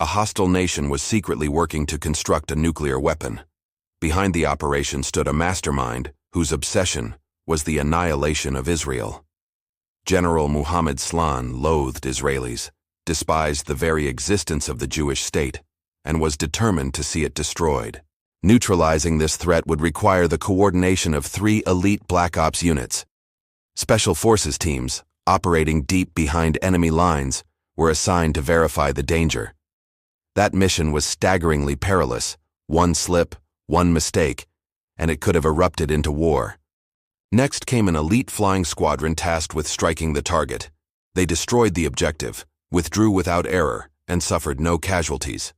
A hostile nation was secretly working to construct a nuclear weapon. Behind the operation stood a mastermind whose obsession was the annihilation of Israel. General Muhammad Slan loathed Israelis, despised the very existence of the Jewish state, and was determined to see it destroyed. Neutralizing this threat would require the coordination of 3 elite Black Ops units. Special forces teams, operating deep behind enemy lines, were assigned to verify the danger. That mission was staggeringly perilous. One slip, one mistake, and it could have erupted into war. Next came an elite flying squadron tasked with striking the target. They destroyed the objective, withdrew without error, and suffered no casualties.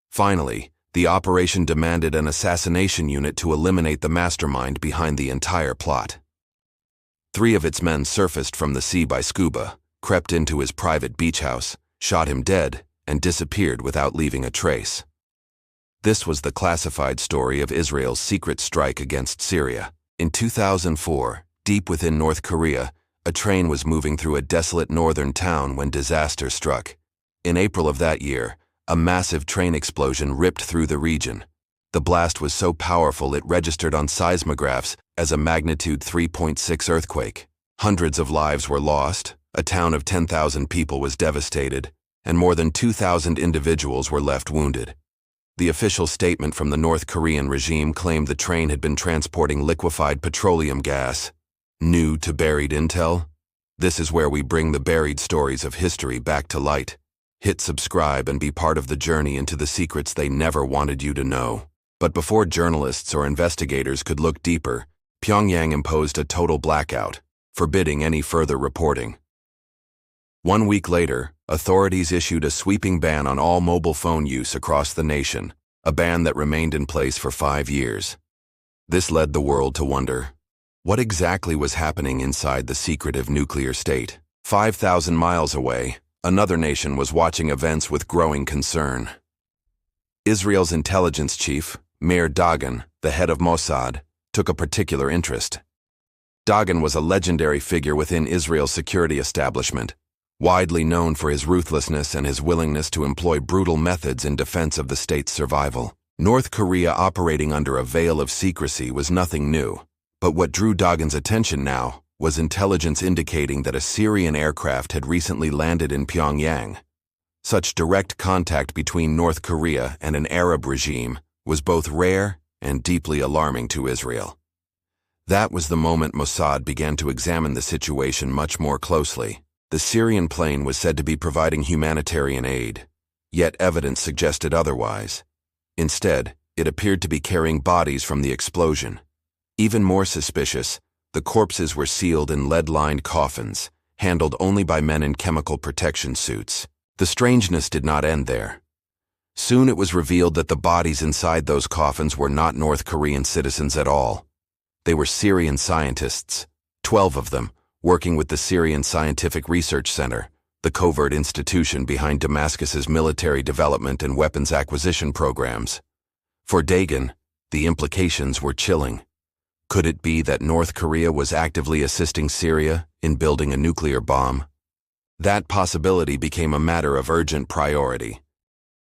Finally, the operation demanded an assassination unit to eliminate the mastermind behind the entire plot. 3 of its men surfaced from the sea by scuba, crept into his private beach house, shot him dead, and disappeared without leaving a trace. This was the classified story of Israel's secret strike against Syria. In 2004, deep within North Korea, a train was moving through a desolate northern town when disaster struck. In April of that year, a massive train explosion ripped through the region. The blast was so powerful it registered on seismographs as a magnitude 3.6 earthquake. Hundreds of lives were lost, a town of 10,000 people was devastated, and more than 2,000 individuals were left wounded. The official statement from the North Korean regime claimed the train had been transporting liquefied petroleum gas. New to buried intel? This is where we bring the buried stories of history back to light. Hit subscribe and be part of the journey into the secrets they never wanted you to know. But before journalists or investigators could look deeper, Pyongyang imposed a total blackout, forbidding any further reporting. 1 week later, authorities issued a sweeping ban on all mobile phone use across the nation, a ban that remained in place for 5 years. This led the world to wonder, what exactly was happening inside the secretive nuclear state? 5,000 miles away, another nation was watching events with growing concern. Israel's intelligence chief, Meir Dagan, the head of Mossad, took a particular interest. Dagan was a legendary figure within Israel's security establishment, widely known for his ruthlessness and his willingness to employ brutal methods in defense of the state's survival. North Korea operating under a veil of secrecy was nothing new, but what drew Dagan's attention now was intelligence indicating that a Syrian aircraft had recently landed in Pyongyang. Such direct contact between North Korea and an Arab regime was both rare and deeply alarming to Israel. That was the moment Mossad began to examine the situation much more closely. The Syrian plane was said to be providing humanitarian aid, yet evidence suggested otherwise. Instead, it appeared to be carrying bodies from the explosion. Even more suspicious, the corpses were sealed in lead-lined coffins, handled only by men in chemical protection suits. The strangeness did not end there. Soon it was revealed that the bodies inside those coffins were not North Korean citizens at all. They were Syrian scientists, 12 of them, working with the Syrian Scientific Research Center, the covert institution behind Damascus's military development and weapons acquisition programs. For Dagan, the implications were chilling. Could it be that North Korea was actively assisting Syria in building a nuclear bomb? That possibility became a matter of urgent priority.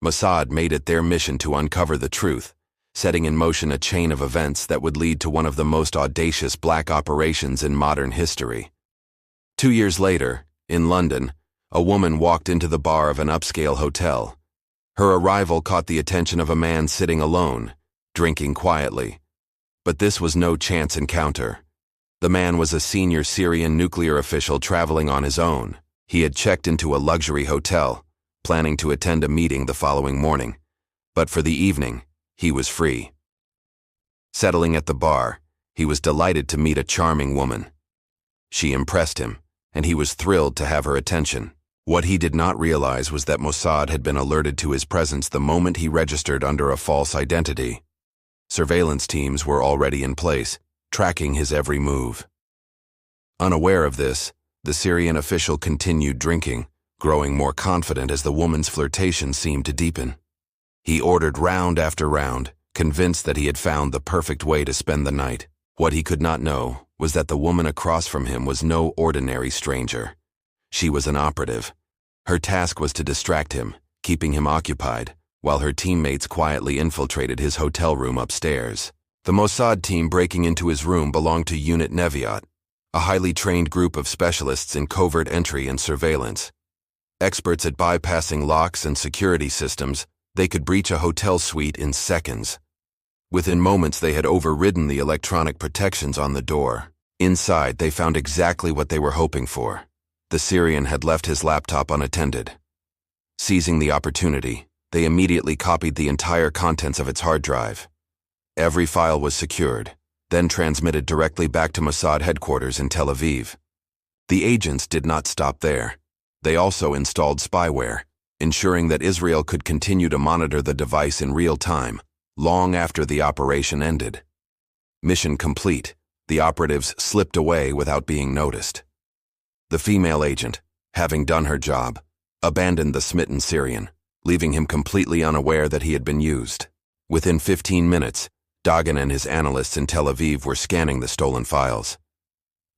Mossad made it their mission to uncover the truth, setting in motion a chain of events that would lead to one of the most audacious black operations in modern history. 2 years later, in London, a woman walked into the bar of an upscale hotel. Her arrival caught the attention of a man sitting alone, drinking quietly. But this was no chance encounter. The man was a senior Syrian nuclear official traveling on his own. He had checked into a luxury hotel, planning to attend a meeting the following morning. But for the evening, he was free. Settling at the bar, he was delighted to meet a charming woman. She impressed him, and he was thrilled to have her attention. What he did not realize was that Mossad had been alerted to his presence the moment he registered under a false identity. Surveillance teams were already in place, tracking his every move. Unaware of this, the Syrian official continued drinking, growing more confident as the woman's flirtation seemed to deepen. He ordered round after round, convinced that he had found the perfect way to spend the night. What he could not know was that the woman across from him was no ordinary stranger. She was an operative. Her task was to distract him, keeping him occupied, while her teammates quietly infiltrated his hotel room upstairs. The Mossad team breaking into his room belonged to Unit Neviot, a highly trained group of specialists in covert entry and surveillance. Experts at bypassing locks and security systems, they could breach a hotel suite in seconds. Within moments, they had overridden the electronic protections on the door. Inside, they found exactly what they were hoping for. The Syrian had left his laptop unattended. Seizing the opportunity, they immediately copied the entire contents of its hard drive. Every file was secured, then transmitted directly back to Mossad headquarters in Tel Aviv. The agents did not stop there. They also installed spyware, ensuring that Israel could continue to monitor the device in real time, long after the operation ended. Mission complete, the operatives slipped away without being noticed. The female agent, having done her job, abandoned the smitten Syrian, leaving him completely unaware that he had been used. Within 15 minutes, Dagan and his analysts in Tel Aviv were scanning the stolen files.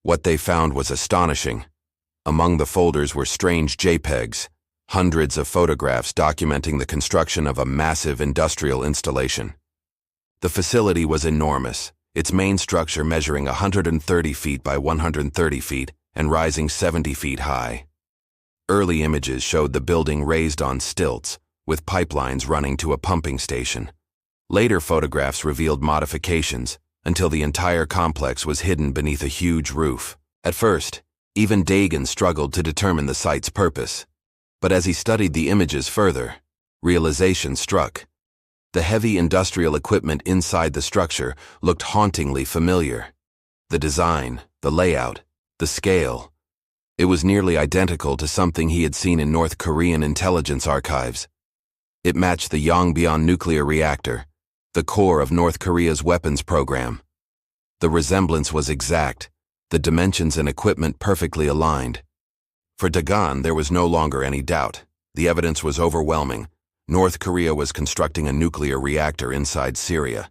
What they found was astonishing. Among the folders were strange JPEGs, hundreds of photographs documenting the construction of a massive industrial installation. The facility was enormous, its main structure measuring 130 feet by 130 feet and rising 70 feet high. Early images showed the building raised on stilts, with pipelines running to a pumping station. Later photographs revealed modifications, until the entire complex was hidden beneath a huge roof. At first, even Dagan struggled to determine the site's purpose. But as he studied the images further, realization struck. The heavy industrial equipment inside the structure looked hauntingly familiar. The design, the layout, the scale. It was nearly identical to something he had seen in North Korean intelligence archives. It matched the Yongbyon nuclear reactor, the core of North Korea's weapons program. The resemblance was exact, the dimensions and equipment perfectly aligned. For Dagan, there was no longer any doubt. The evidence was overwhelming. North Korea was constructing a nuclear reactor inside Syria.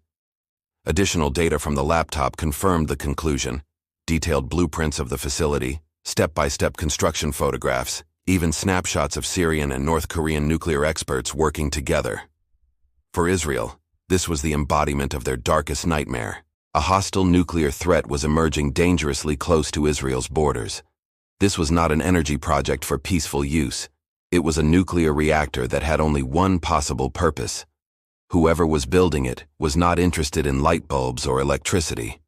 Additional data from the laptop confirmed the conclusion. Detailed blueprints of the facility, step-by-step construction photographs, even snapshots of Syrian and North Korean nuclear experts working together. For Israel, this was the embodiment of their darkest nightmare. A hostile nuclear threat was emerging dangerously close to Israel's borders. This was not an energy project for peaceful use. It was a nuclear reactor that had only one possible purpose. Whoever was building it was not interested in light bulbs or electricity.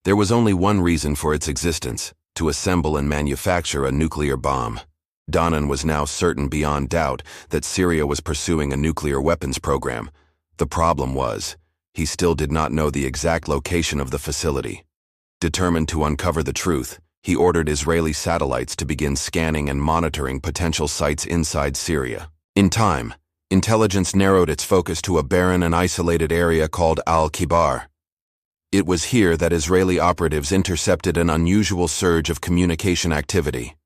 There was only one reason for its existence: to assemble and manufacture a nuclear bomb. Dagan was now certain beyond doubt that Syria was pursuing a nuclear weapons program. The problem was, he still did not know the exact location of the facility. Determined to uncover the truth, he ordered Israeli satellites to begin scanning and monitoring potential sites inside Syria. In time, intelligence narrowed its focus to a barren and isolated area called Al-Kibar. It was here that Israeli operatives intercepted an unusual surge of communication activity.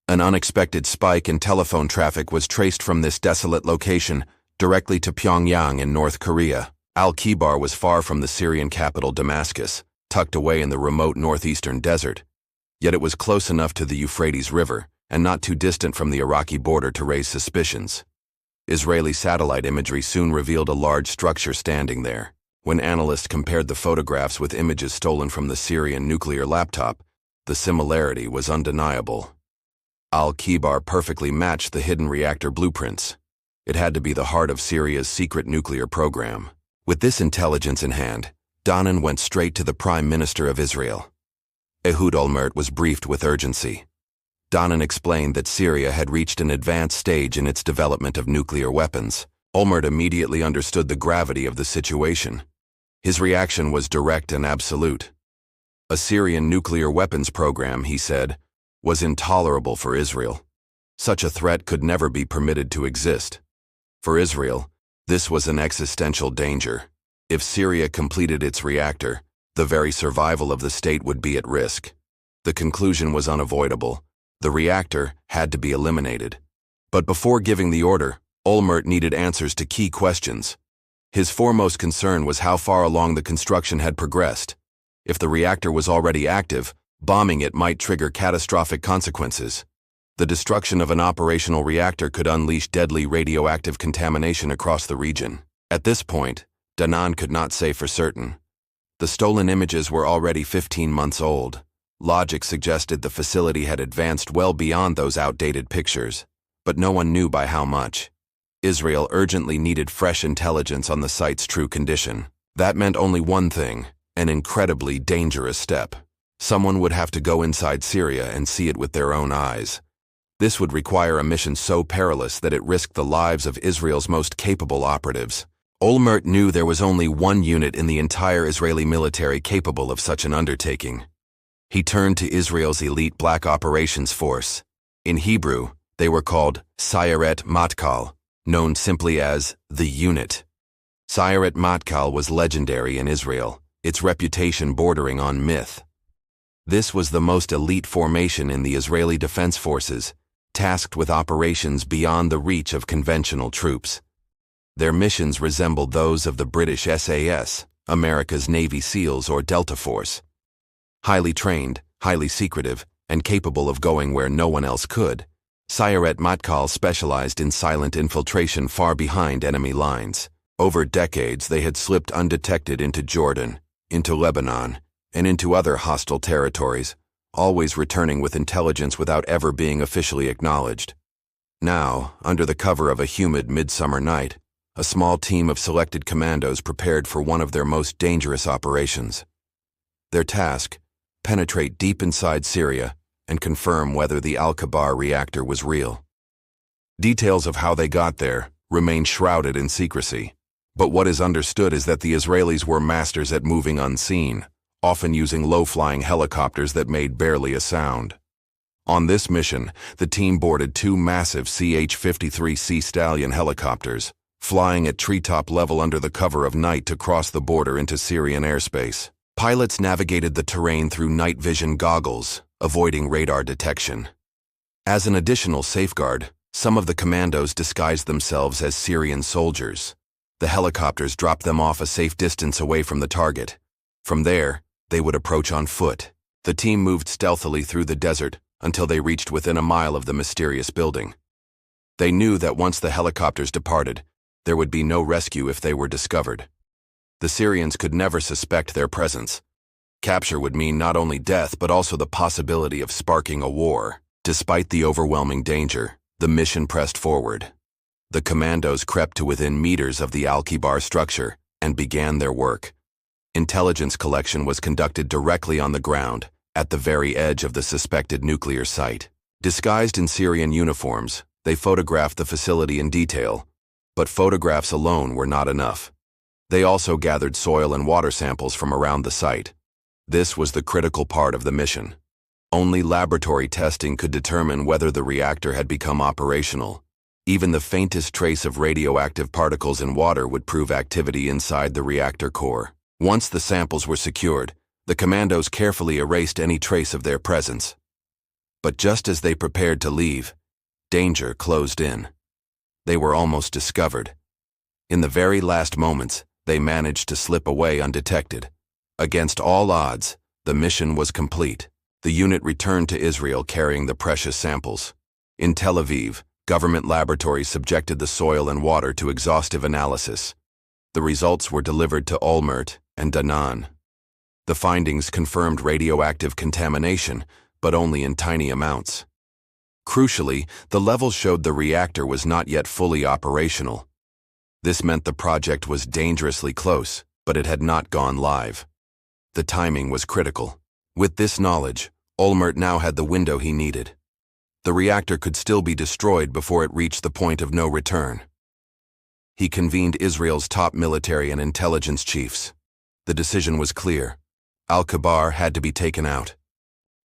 An unexpected spike in telephone traffic was traced from this desolate location directly to Pyongyang in North Korea. Al-Kibar was far from the Syrian capital Damascus, tucked away in the remote northeastern desert. Yet it was close enough to the Euphrates River and not too distant from the Iraqi border to raise suspicions. Israeli satellite imagery soon revealed a large structure standing there. When analysts compared the photographs with images stolen from the Syrian nuclear laptop, the similarity was undeniable. Al-Kibar perfectly matched the hidden reactor blueprints. It had to be the heart of Syria's secret nuclear program. With this intelligence in hand, Dagan went straight to the Prime Minister of Israel. Ehud Olmert was briefed with urgency. Dagan explained that Syria had reached an advanced stage in its development of nuclear weapons. Olmert immediately understood the gravity of the situation. His reaction was direct and absolute. A Syrian nuclear weapons program, he said, was intolerable for Israel. Such a threat could never be permitted to exist. For Israel, this was an existential danger. If Syria completed its reactor, the very survival of the state would be at risk. The conclusion was unavoidable. The reactor had to be eliminated. But before giving the order, Olmert needed answers to key questions. His foremost concern was how far along the construction had progressed. If the reactor was already active, bombing it might trigger catastrophic consequences. The destruction of an operational reactor could unleash deadly radioactive contamination across the region. At this point, Danan could not say for certain. The stolen images were already 15 months old. Logic suggested the facility had advanced well beyond those outdated pictures, but no one knew by how much. Israel urgently needed fresh intelligence on the site's true condition. That meant only one thing, an incredibly dangerous step. Someone would have to go inside Syria and see it with their own eyes. This would require a mission so perilous that it risked the lives of Israel's most capable operatives. Olmert knew there was only one unit in the entire Israeli military capable of such an undertaking. He turned to Israel's elite Black Operations Force. In Hebrew, they were called Sayeret Matkal, known simply as the Unit. Sayeret Matkal was legendary in Israel, its reputation bordering on myth. This was the most elite formation in the Israeli Defense Forces, tasked with operations beyond the reach of conventional troops. Their missions resembled those of the British SAS, America's Navy SEALs or Delta Force. Highly trained, highly secretive, and capable of going where no one else could, Sayeret Matkal specialized in silent infiltration far behind enemy lines. Over decades, they had slipped undetected into Jordan, into Lebanon, and into other hostile territories, always returning with intelligence without ever being officially acknowledged. Now, under the cover of a humid midsummer night, a small team of selected commandos prepared for one of their most dangerous operations. Their task: penetrate deep inside Syria and confirm whether the Al-Kabar reactor was real. Details of how they got there remain shrouded in secrecy, but what is understood is that the Israelis were masters at moving unseen, often using low-flying helicopters that made barely a sound. On this mission, the team boarded two massive CH-53C Stallion helicopters, flying at treetop level under the cover of night to cross the border into Syrian airspace. Pilots navigated the terrain through night vision goggles, avoiding radar detection. As an additional safeguard, some of the commandos disguised themselves as Syrian soldiers. The helicopters dropped them off a safe distance away from the target. From there, they would approach on foot. The team moved stealthily through the desert until they reached within a mile of the mysterious building. They knew that once the helicopters departed, there would be no rescue if they were discovered. The Syrians could never suspect their presence. Capture would mean not only death but also the possibility of sparking a war. Despite the overwhelming danger, the mission pressed forward. The commandos crept to within meters of the Al-Kabar structure and began their work. Intelligence collection was conducted directly on the ground, at the very edge of the suspected nuclear site. Disguised in Syrian uniforms, they photographed the facility in detail, but photographs alone were not enough. They also gathered soil and water samples from around the site. This was the critical part of the mission. Only laboratory testing could determine whether the reactor had become operational. Even the faintest trace of radioactive particles in water would prove activity inside the reactor core. Once the samples were secured, the commandos carefully erased any trace of their presence. But just as they prepared to leave, danger closed in. They were almost discovered. In the very last moments, they managed to slip away undetected. Against all odds, the mission was complete. The unit returned to Israel carrying the precious samples. In Tel Aviv, government laboratories subjected the soil and water to exhaustive analysis. The results were delivered to Olmert and Danan. The findings confirmed radioactive contamination, but only in tiny amounts. Crucially, the levels showed the reactor was not yet fully operational. This meant the project was dangerously close, but it had not gone live. The timing was critical. With this knowledge, Olmert now had the window he needed. The reactor could still be destroyed before it reached the point of no return. He convened Israel's top military and intelligence chiefs. The decision was clear. Al-Kabar had to be taken out.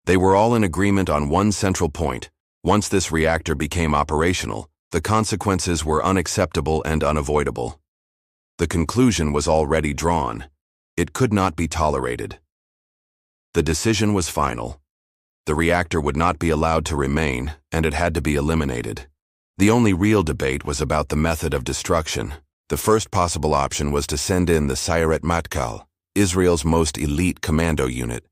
They were all in agreement on one central point. Once this reactor became operational, the consequences were unacceptable and unavoidable. The conclusion was already drawn. It could not be tolerated. The decision was final. The reactor would not be allowed to remain, and it had to be eliminated. The only real debate was about the method of destruction. The first possible option was to send in the Sayeret Matkal, Israel's most elite commando unit.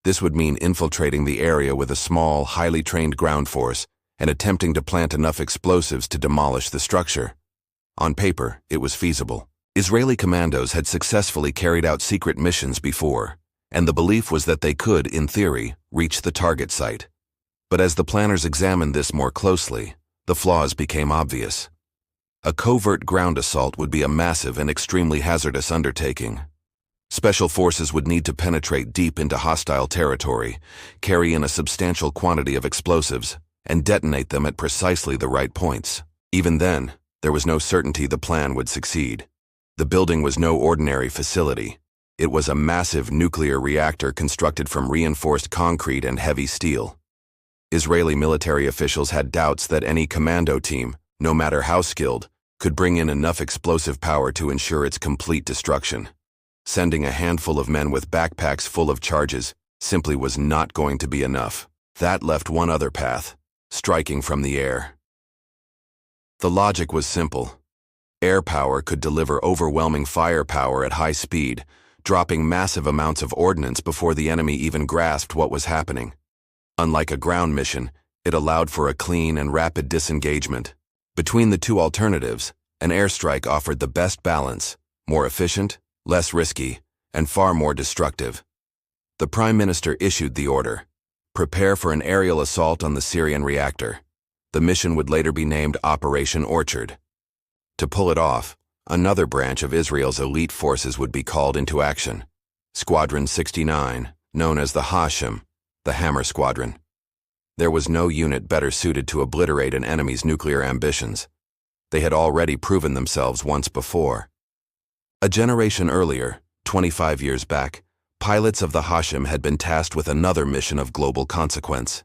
This would mean infiltrating the area with a small, highly trained ground force and attempting to plant enough explosives to demolish the structure. On paper, it was feasible. Israeli commandos had successfully carried out secret missions before, and the belief was that they could, in theory, reach the target site. But as the planners examined this more closely, the flaws became obvious. A covert ground assault would be a massive and extremely hazardous undertaking. Special forces would need to penetrate deep into hostile territory, carry in a substantial quantity of explosives, and detonate them at precisely the right points. Even then, there was no certainty the plan would succeed. The building was no ordinary facility. It was a massive nuclear reactor constructed from reinforced concrete and heavy steel. Israeli military officials had doubts that any commando team, no matter how skilled, could bring in enough explosive power to ensure its complete destruction. Sending a handful of men with backpacks full of charges simply was not going to be enough. That left one other path: striking from the air. The logic was simple. Air power could deliver overwhelming firepower at high speed, dropping massive amounts of ordnance before the enemy even grasped what was happening. Unlike a ground mission, it allowed for a clean and rapid disengagement. Between the two alternatives, an airstrike offered the best balance: more efficient, less risky, and far more destructive. The Prime Minister issued the order: prepare for an aerial assault on the Syrian reactor. The mission would later be named Operation Orchard. To pull it off, another branch of Israel's elite forces would be called into action: Squadron 69, known as the Hashim, the Hammer Squadron. There was no unit better suited to obliterate an enemy's nuclear ambitions. They had already proven themselves once before. A generation earlier, 25 years back, pilots of the Hashim had been tasked with another mission of global consequence.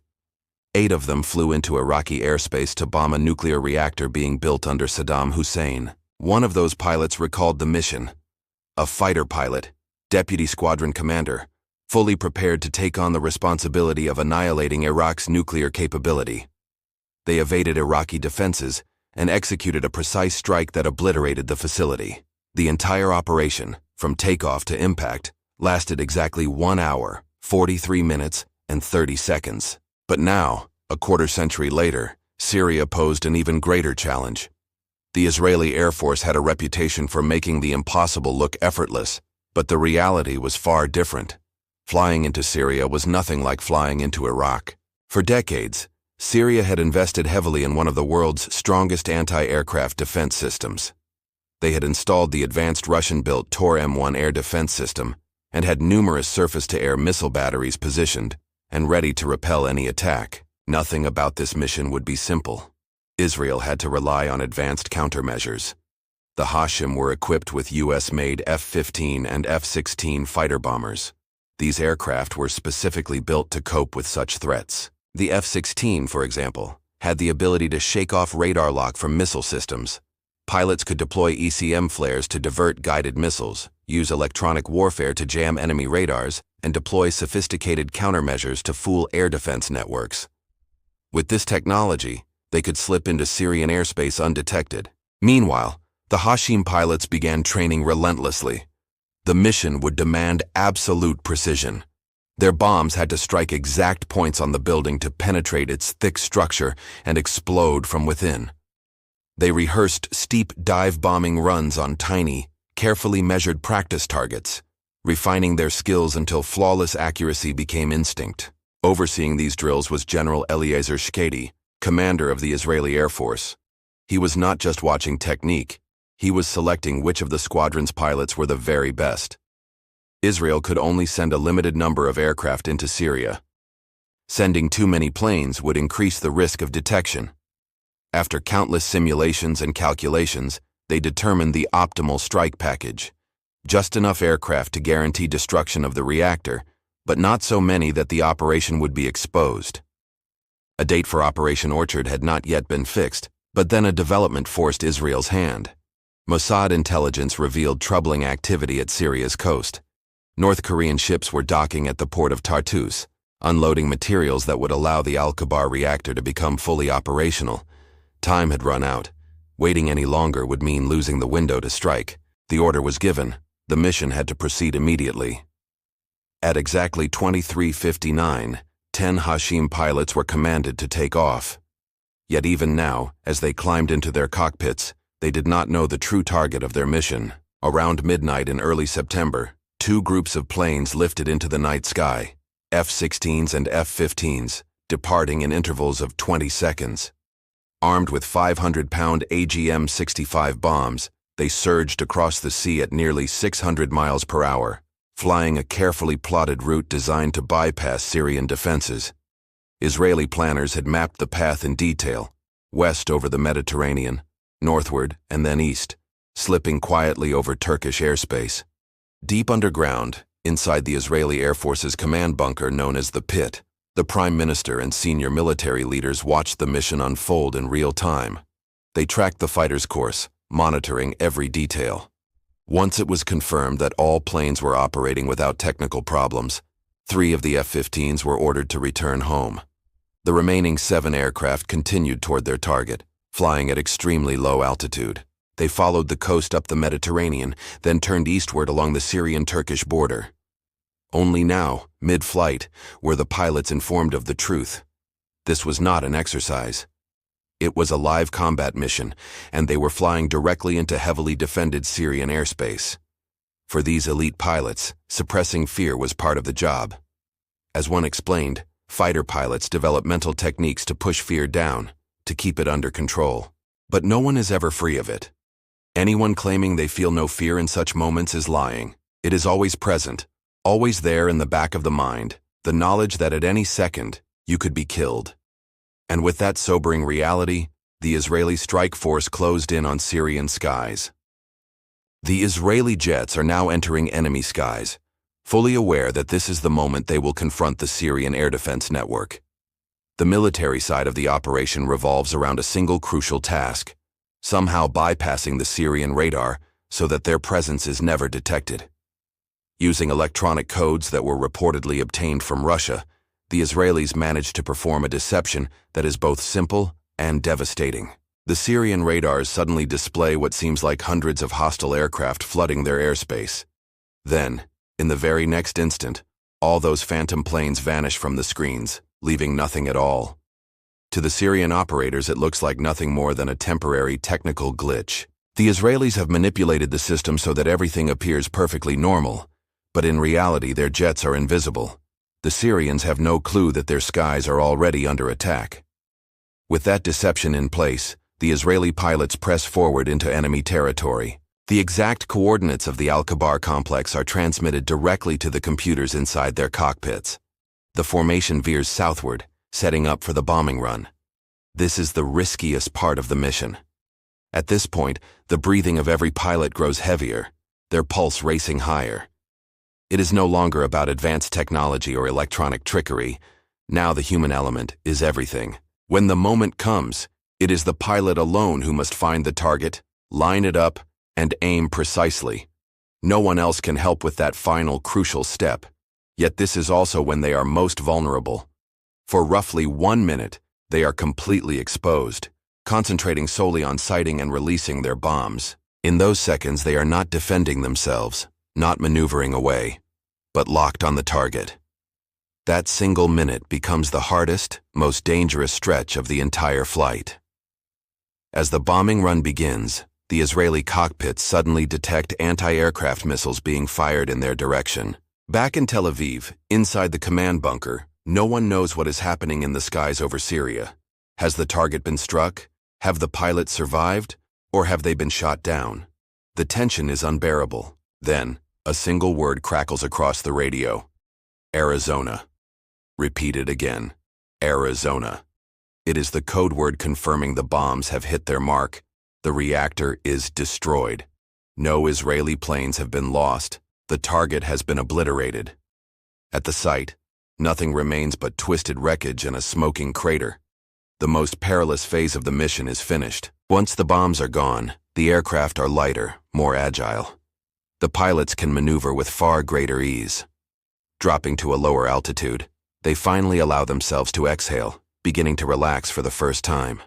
8 of them flew into Iraqi airspace to bomb a nuclear reactor being built under Saddam Hussein. One of those pilots recalled the mission: a fighter pilot, deputy squadron commander, fully prepared to take on the responsibility of annihilating Iraq's nuclear capability. They evaded Iraqi defenses and executed a precise strike that obliterated the facility. The entire operation, from takeoff to impact, lasted exactly 1 hour, 43 minutes, and 30 seconds. But now, a quarter-century later, Syria posed an even greater challenge. The Israeli Air Force had a reputation for making the impossible look effortless, but the reality was far different. Flying into Syria was nothing like flying into Iraq. For decades, Syria had invested heavily in one of the world's strongest anti-aircraft defense systems. They had installed the advanced Russian-built Tor M1 air defense system and had numerous surface-to-air missile batteries positioned and ready to repel any attack. Nothing about this mission would be simple. Israel had to rely on advanced countermeasures. The Hashim were equipped with US-made F-15 and F-16 fighter bombers. These aircraft were specifically built to cope with such threats. The F-16, for example, had the ability to shake off radar lock from missile systems. Pilots could deploy ECM flares to divert guided missiles, use electronic warfare to jam enemy radars, and deploy sophisticated countermeasures to fool air defense networks. With this technology, they could slip into Syrian airspace undetected. Meanwhile, the Hashim pilots began training relentlessly. The mission would demand absolute precision. Their bombs had to strike exact points on the building to penetrate its thick structure and explode from within. They rehearsed steep dive-bombing runs on tiny, carefully measured practice targets, refining their skills until flawless accuracy became instinct. Overseeing these drills was General Eliezer Shkady, commander of the Israeli Air Force. He was not just watching technique, he was selecting which of the squadron's pilots were the very best. Israel could only send a limited number of aircraft into Syria. Sending too many planes would increase the risk of detection. After countless simulations and calculations, they determined the optimal strike package: just enough aircraft to guarantee destruction of the reactor, but not so many that the operation would be exposed. A date for Operation Orchard had not yet been fixed, but then a development forced Israel's hand. Mossad intelligence revealed troubling activity at Syria's coast. North Korean ships were docking at the port of Tartus, unloading materials that would allow the Al-Kabar reactor to become fully operational. Time had run out. Waiting any longer would mean losing the window to strike. The order was given. The mission had to proceed immediately. At exactly 23:59, 10 Hashim pilots were commanded to take off. Yet even now, as they climbed into their cockpits, they did not know the true target of their mission. Around midnight in early September, two groups of planes lifted into the night sky, F-16s and F-15s, departing in intervals of 20 seconds. Armed with 500-pound AGM-65 bombs, they surged across the sea at nearly 600 miles per hour, flying a carefully plotted route designed to bypass Syrian defenses. Israeli planners had mapped the path in detail, west over the Mediterranean, northward, and then east, slipping quietly over Turkish airspace. Deep underground, inside the Israeli Air Force's command bunker known as the Pit, the Prime Minister and senior military leaders watched the mission unfold in real time. They tracked the fighter's course, monitoring every detail. Once it was confirmed that all planes were operating without technical problems, 3 of the F-15s were ordered to return home. The remaining 7 aircraft continued toward their target, flying at extremely low altitude. They followed the coast up the Mediterranean, then turned eastward along the Syrian-Turkish border. Only now, mid-flight, were the pilots informed of the truth. This was not an exercise. It was a live combat mission, and they were flying directly into heavily defended Syrian airspace. For these elite pilots, suppressing fear was part of the job. As one explained, fighter pilots develop mental techniques to push fear down, to keep it under control. But no one is ever free of it. Anyone claiming they feel no fear in such moments is lying. It is always present, always there in the back of the mind, the knowledge that at any second, you could be killed. And with that sobering reality, the Israeli strike force closed in on Syrian skies. The Israeli jets are now entering enemy skies, fully aware that this is the moment they will confront the Syrian air defense network. The military side of the operation revolves around a single crucial task, somehow bypassing the Syrian radar so that their presence is never detected. Using electronic codes that were reportedly obtained from Russia, the Israelis managed to perform a deception that is both simple and devastating. The Syrian radars suddenly display what seems like hundreds of hostile aircraft flooding their airspace. Then, in the very next instant, all those phantom planes vanish from the screens, leaving nothing at all. To the Syrian operators, it looks like nothing more than a temporary technical glitch. The Israelis have manipulated the system so that everything appears perfectly normal, but in reality their jets are invisible. The Syrians have no clue that their skies are already under attack. With that deception in place, the Israeli pilots press forward into enemy territory. The exact coordinates of the Al-Kabar complex are transmitted directly to the computers inside their cockpits. The formation veers southward, setting up for the bombing run. This is the riskiest part of the mission. At this point, the breathing of every pilot grows heavier, their pulse racing higher. It is no longer about advanced technology or electronic trickery. Now the human element is everything. When the moment comes, it is the pilot alone who must find the target, line it up, and aim precisely. No one else can help with that final crucial step. Yet this is also when they are most vulnerable. For roughly 1 minute, they are completely exposed, concentrating solely on sighting and releasing their bombs. In those seconds, they are not defending themselves, not maneuvering away, but locked on the target. That single minute becomes the hardest, most dangerous stretch of the entire flight. As the bombing run begins, the Israeli cockpits suddenly detect anti-aircraft missiles being fired in their direction. Back in Tel Aviv, inside the command bunker, no one knows what is happening in the skies over Syria. Has the target been struck? Have the pilots survived? Or have they been shot down? The tension is unbearable. Then, a single word crackles across the radio. Arizona. Repeated again. Arizona. It is the code word confirming the bombs have hit their mark. The reactor is destroyed. No Israeli planes have been lost. The target has been obliterated. At the site, nothing remains but twisted wreckage and a smoking crater. The most perilous phase of the mission is finished. Once the bombs are gone, the aircraft are lighter, more agile. The pilots can maneuver with far greater ease. Dropping to a lower altitude, they finally allow themselves to exhale, beginning to relax for the first time.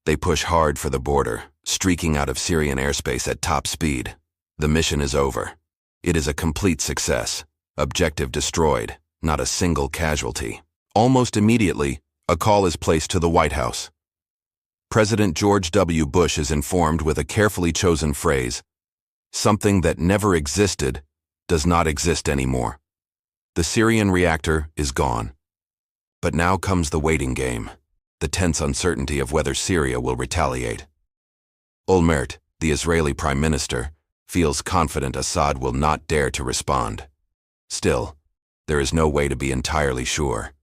They push hard for the border, streaking out of Syrian airspace at top speed. The mission is over. It is a complete success. Objective destroyed, not a single casualty. Almost immediately, a call is placed to the White House. President George W. Bush is informed with a carefully chosen phrase, "Something that never existed does not exist anymore." The Syrian reactor is gone. But now comes the waiting game, the tense uncertainty of whether Syria will retaliate. Olmert, the Israeli prime minister, feels confident Assad will not dare to respond. Still, there is no way to be entirely sure.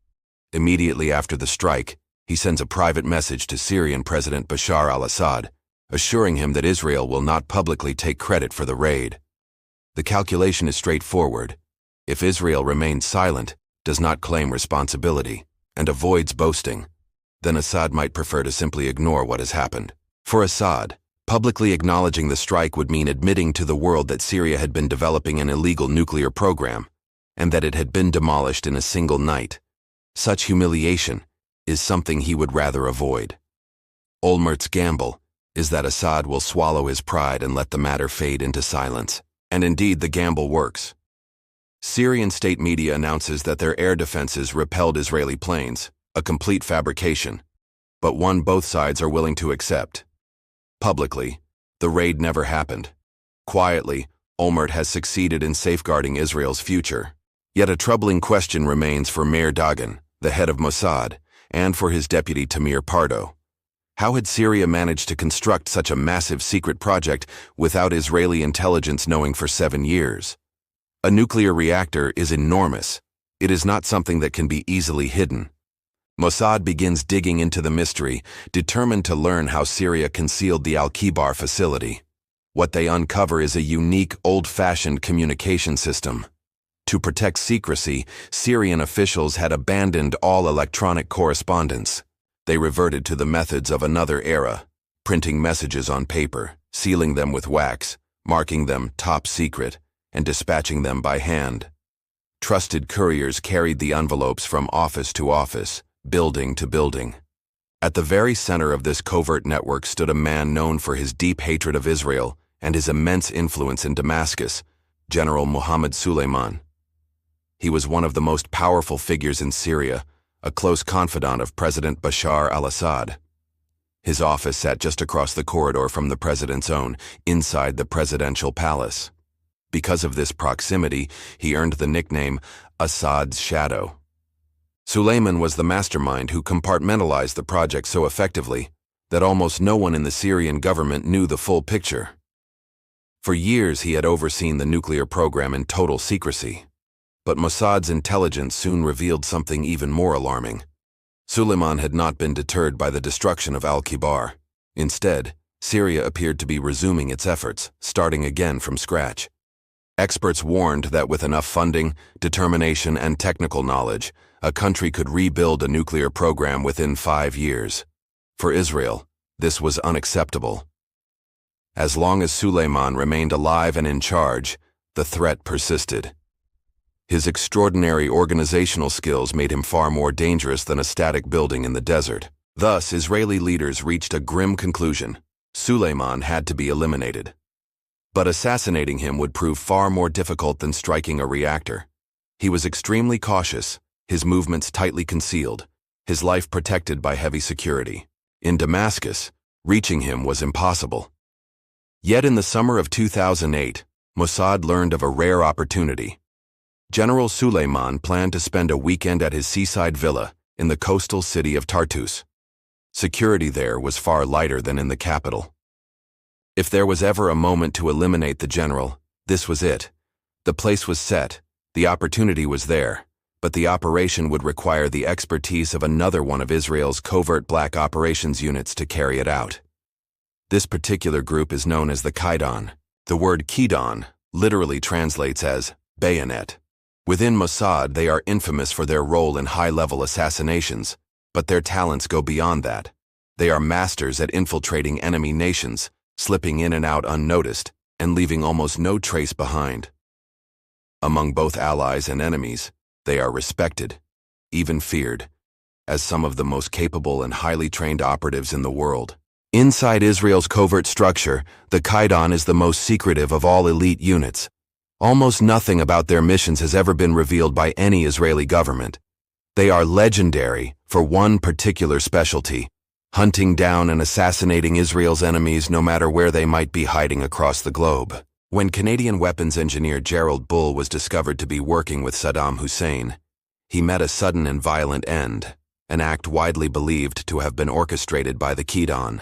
Immediately after the strike, he sends a private message to Syrian President Bashar al-Assad, assuring him that Israel will not publicly take credit for the raid. The calculation is straightforward. If Israel remains silent, does not claim responsibility, and avoids boasting, then Assad might prefer to simply ignore what has happened. For Assad, publicly acknowledging the strike would mean admitting to the world that Syria had been developing an illegal nuclear program, and that it had been demolished in a single night. Such humiliation is something he would rather avoid. Olmert's gamble is that Assad will swallow his pride and let the matter fade into silence. And indeed, the gamble works. Syrian state media announces that their air defenses repelled Israeli planes, a complete fabrication, but one both sides are willing to accept. Publicly, the raid never happened. Quietly, Olmert has succeeded in safeguarding Israel's future. Yet a troubling question remains for Meir Dagan, the head of Mossad, and for his deputy Tamir Pardo. How had Syria managed to construct such a massive secret project without Israeli intelligence knowing for 7 years? A nuclear reactor is enormous. It is not something that can be easily hidden. Mossad begins digging into the mystery, determined to learn how Syria concealed the Al-Kibar facility. What they uncover is a unique, old-fashioned communication system. To protect secrecy, Syrian officials had abandoned all electronic correspondence. They reverted to the methods of another era, printing messages on paper, sealing them with wax, marking them top secret, and dispatching them by hand. Trusted couriers carried the envelopes from office to office, building to building. At the very center of this covert network stood a man known for his deep hatred of Israel and his immense influence in Damascus, General Mohammed Suleiman. He was one of the most powerful figures in Syria, a close confidant of President Bashar al-Assad. His office sat just across the corridor from the president's own, inside the presidential palace. Because of this proximity, he earned the nickname Assad's Shadow. Suleiman was the mastermind who compartmentalized the project so effectively that almost no one in the Syrian government knew the full picture. For years he had overseen the nuclear program in total secrecy. But Mossad's intelligence soon revealed something even more alarming. Suleiman had not been deterred by the destruction of Al-Kibar. Instead, Syria appeared to be resuming its efforts, starting again from scratch. Experts warned that with enough funding, determination, and technical knowledge, a country could rebuild a nuclear program within 5 years. For Israel, this was unacceptable. As long as Suleiman remained alive and in charge, the threat persisted. His extraordinary organizational skills made him far more dangerous than a static building in the desert. Thus, Israeli leaders reached a grim conclusion: Suleiman had to be eliminated. But assassinating him would prove far more difficult than striking a reactor. He was extremely cautious, his movements tightly concealed, his life protected by heavy security. In Damascus, reaching him was impossible. Yet in the summer of 2008, Mossad learned of a rare opportunity. General Suleiman planned to spend a weekend at his seaside villa in the coastal city of Tartus. Security there was far lighter than in the capital. If there was ever a moment to eliminate the general, this was it. The place was set, the opportunity was there, but the operation would require the expertise of another one of Israel's covert black operations units to carry it out. This particular group is known as the Kaidan. The word Kidon literally translates as bayonet. Within Mossad, they are infamous for their role in high-level assassinations, but their talents go beyond that. They are masters at infiltrating enemy nations, slipping in and out unnoticed, and leaving almost no trace behind. Among both allies and enemies, they are respected, even feared, as some of the most capable and highly trained operatives in the world. Inside Israel's covert structure, the Kaidan is the most secretive of all elite units. Almost nothing about their missions has ever been revealed by any Israeli government. They are legendary for one particular specialty: hunting down and assassinating Israel's enemies no matter where they might be hiding across the globe. When Canadian weapons engineer Gerald Bull was discovered to be working with Saddam Hussein, he met a sudden and violent end, an act widely believed to have been orchestrated by the Qidon.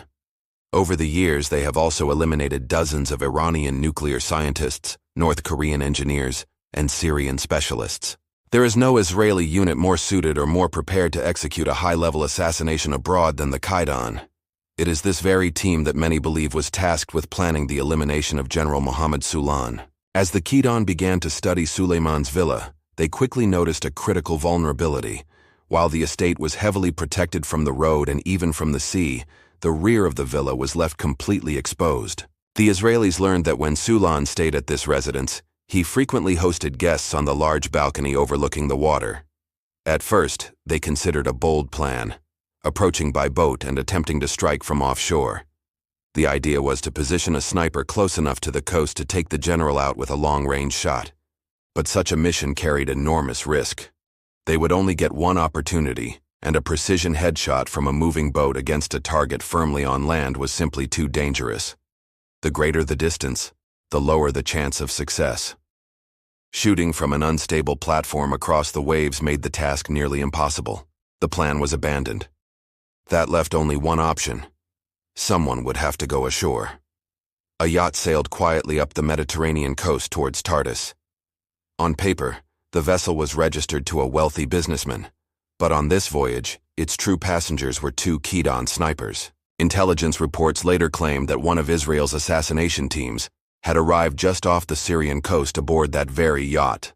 Over the years, they have also eliminated dozens of Iranian nuclear scientists, North Korean engineers, and Syrian specialists. There is no Israeli unit more suited or more prepared to execute a high-level assassination abroad than the Qidon. It is this very team that many believe was tasked with planning the elimination of General Mohammed Sulan. As the Qidon began to study Suleiman's villa, they quickly noticed a critical vulnerability. While the estate was heavily protected from the road and even from the sea, the rear of the villa was left completely exposed. The Israelis learned that when Sulan stayed at this residence, he frequently hosted guests on the large balcony overlooking the water. At first, they considered a bold plan, approaching by boat and attempting to strike from offshore. The idea was to position a sniper close enough to the coast to take the general out with a long-range shot. But such a mission carried enormous risk. They would only get one opportunity, and a precision headshot from a moving boat against a target firmly on land was simply too dangerous. The greater the distance, the lower the chance of success. Shooting from an unstable platform across the waves made the task nearly impossible. The plan was abandoned. That left only one option. Someone would have to go ashore. A yacht sailed quietly up the Mediterranean coast towards Tartus. On paper, the vessel was registered to a wealthy businessman, but on this voyage, its true passengers were two Qidon snipers. Intelligence reports later claimed that one of Israel's assassination teams had arrived just off the Syrian coast aboard that very yacht.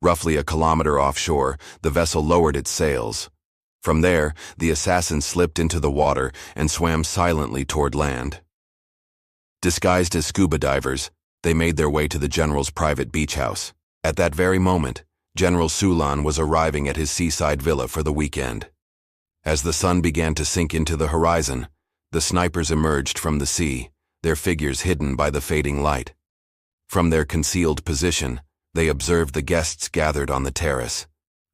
Roughly a kilometer offshore, the vessel lowered its sails. From there, the assassins slipped into the water and swam silently toward land. Disguised as scuba divers, they made their way to the general's private beach house. At that very moment, General Sulan was arriving at his seaside villa for the weekend. As the sun began to sink into the horizon, the snipers emerged from the sea, their figures hidden by the fading light. From their concealed position, they observed the guests gathered on the terrace.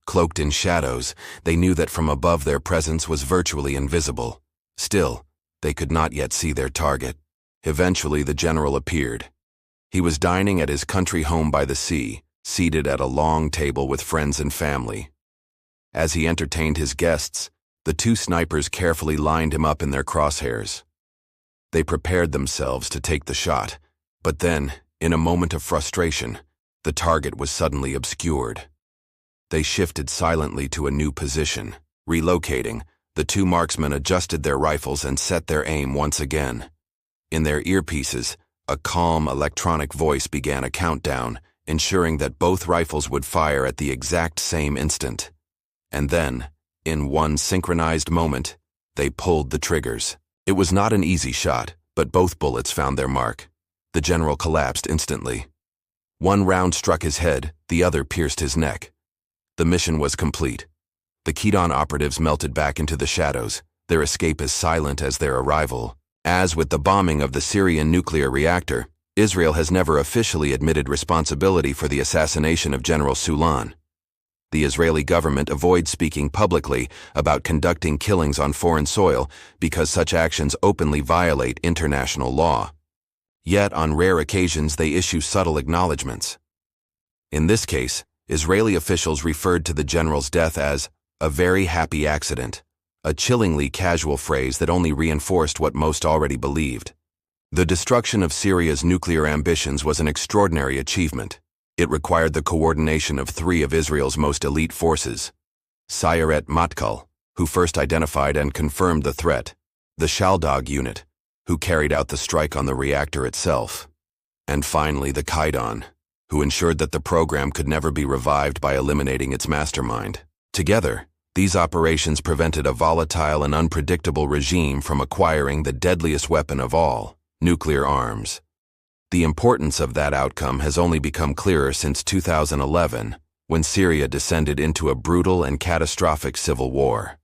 Cloaked in shadows, they knew that from above their presence was virtually invisible. Still, they could not yet see their target. Eventually, the general appeared. He was dining at his country home by the sea, seated at a long table with friends and family. As he entertained his guests, the two snipers carefully lined him up in their crosshairs. They prepared themselves to take the shot, but then, in a moment of frustration, the target was suddenly obscured. They shifted silently to a new position. Relocating, the two marksmen adjusted their rifles and set their aim once again. In their earpieces, a calm electronic voice began a countdown, ensuring that both rifles would fire at the exact same instant. And then, in one synchronized moment, they pulled the triggers. It was not an easy shot, but both bullets found their mark. The general collapsed instantly. One round struck his head, the other pierced his neck. The mission was complete. The Qidon operatives melted back into the shadows, their escape as silent as their arrival. As with the bombing of the Syrian nuclear reactor, Israel has never officially admitted responsibility for the assassination of General Sulan. The Israeli government avoids speaking publicly about conducting killings on foreign soil because such actions openly violate international law. Yet, on rare occasions, they issue subtle acknowledgments. In this case, Israeli officials referred to the general's death as a very happy accident, a chillingly casual phrase that only reinforced what most already believed. The destruction of Syria's nuclear ambitions was an extraordinary achievement. It required the coordination of three of Israel's most elite forces: Sayeret Matkal, who first identified and confirmed the threat, the Shrouded unit, who carried out the strike on the reactor itself, and finally the Qidon, who ensured that the program could never be revived by eliminating its mastermind. Together, these operations prevented a volatile and unpredictable regime from acquiring the deadliest weapon of all, nuclear arms. The importance of that outcome has only become clearer since 2011, when Syria descended into a brutal and catastrophic civil war.